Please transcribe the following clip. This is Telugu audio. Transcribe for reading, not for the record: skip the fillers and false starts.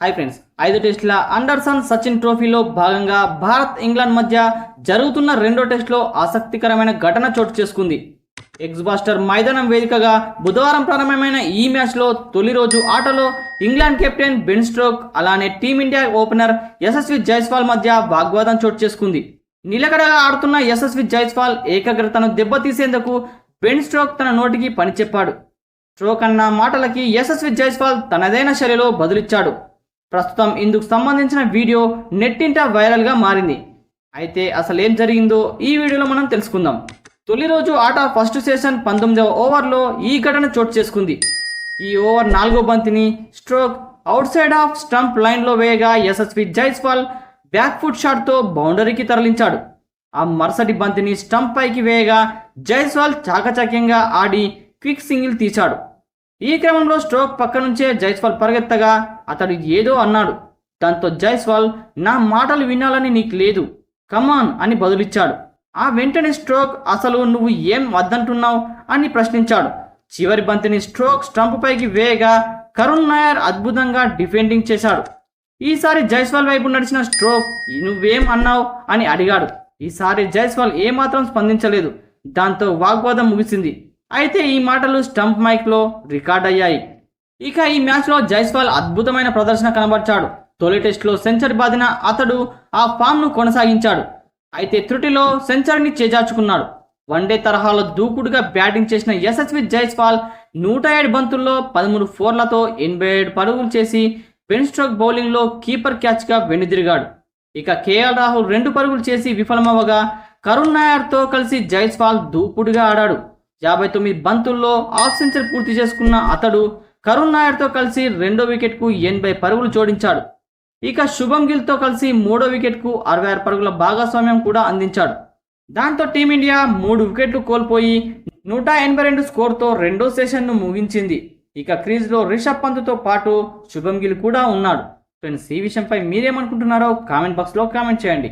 హాయ్ ఫ్రెండ్స్, 5 టెస్టుల అండర్సన్ సచిన్ ట్రోఫీలో భాగంగా భారత్ ఇంగ్లాండ్ మధ్య జరుగుతున్న రెండో టెస్టులో ఆసక్తికరమైన ఘటన చోటు చేసుకుంది. ఎగ్స్బాస్టర్ మైదానం వేదికగా బుధవారం ప్రారంభమైన ఈ మ్యాచ్లో తొలి రోజు ఆటలో ఇంగ్లాండ్ కెప్టెన్ బెన్ స్టోక్స్ అలానే టీమిండియా ఓపెనర్ యశస్వి జైస్వాల్ మధ్య వాగ్వాదం చోటు చేసుకుంది. నిలకడగా ఆడుతున్న యశస్వి జైస్వాల్ ఏకాగ్రతను దెబ్బతీసేందుకు బెన్ స్టోక్స్ తన నోటికి పని చెప్పాడు. స్టోక్స్ అన్న మాటలకి యశస్వి జైస్వాల్ తనదైన శైలిలో బదులిచ్చాడు. ప్రస్తుతం ఇందుకు సంబంధించిన వీడియో నెట్టింట వైరల్గా మారింది. అయితే అసలు ఏం జరిగిందో ఈ వీడియోలో మనం తెలుసుకుందాం. తొలి రోజు ఆట ఫస్ట్ సెషన్ 19వ ఓవర్లో ఈ ఘటన చోటు చేసుకుంది. ఈ ఓవర్ 4వ బంతిని stroke out side off stump లైన్లో వేయగా యశస్వి జైస్వాల్ బ్యాక్ ఫుట్ షాట్తో బౌండరీకి తరలించాడు. ఆ మరుసటి బంతిని స్టంప్ పైకి వేయగా జైస్వాల్ చాకచక్యంగా ఆడి క్విక్ సింగిల్ తీశాడు. ఈ క్రమంలో స్ట్రోక్ పక్క నుంచే జైస్వాల్ పరిగెత్తగా అతడు ఏదో అన్నాడు. దాంతో జైస్వాల్ నా మాటలు వినాలని నీకు లేదు, కమాన్ అని బదులిచ్చాడు. ఆ వెంటనే స్ట్రోక్ అసలు నువ్వు ఏం వద్దంటున్నావు అని ప్రశ్నించాడు. చివరి బంతిని స్ట్రోక్ స్టంప్ పైకి వేయగా కరుణ్ నాయర్ అద్భుతంగా డిఫెండింగ్ చేశాడు. ఈసారి జైస్వాల్ వైపు నడిచిన స్ట్రోక్ నువ్వేం అన్నావు అని అడిగాడు. ఈసారి జైస్వాల్ ఏమాత్రం స్పందించలేదు. దాంతో వాగ్వాదం ముగిసింది. అయితే ఈ మాటలు స్టంప్ మైక్లో రికార్డ్ అయ్యాయి. ఇక ఈ మ్యాచ్లో జైస్వాల్ అద్భుతమైన ప్రదర్శన కనబర్చాడు. తొలి టెస్టులో సెంచరీ బాదిన అతడు ఆ ఫామ్ను కొనసాగించాడు. అయితే త్రుటిలో సెంచరీని చేజార్చుకున్నాడు. వన్డే తరహాలో దూకుడుగా బ్యాటింగ్ చేసిన యశస్వి జైస్వాల్ 107 బంతుల్లో 13 ఫోర్లతో 87 పరుగులు చేసి బెన్ స్టోక్స్ బౌలింగ్లో కీపర్ క్యాచ్గా వెనుదిరిగాడు. ఇక కేఎల్ రాహుల్ 2 పరుగులు చేసి విఫలమవగా కరుణ్ నాయర్తో కలిసి జైస్వాల్ దూకుడుగా ఆడాడు. 59 బంతుల్లో హాఫ్ సెంచరీ పూర్తి చేసుకున్న అతడు కరుణ్ నాయర్తో కలిసి రెండో వికెట్కు 80 పరుగులు జోడించాడు. ఇక శుభమ్ గిల్తో కలిసి మూడో వికెట్కు 66 పరుగుల భాగస్వామ్యం కూడా అందించాడు. దాంతో టీమిండియా 3 వికెట్లు కోల్పోయి 182 స్కోర్తో రెండో సెషన్ను ముగించింది. ఇక క్రీజ్లో రిషబ్ పంత్తో పాటు శుభమ్ గిల్ కూడా ఉన్నాడు. ఫ్రెండ్స్, ఈ విషయంపై మీరేమనుకుంటున్నారో కామెంట్ బాక్స్లో కామెంట్ చేయండి.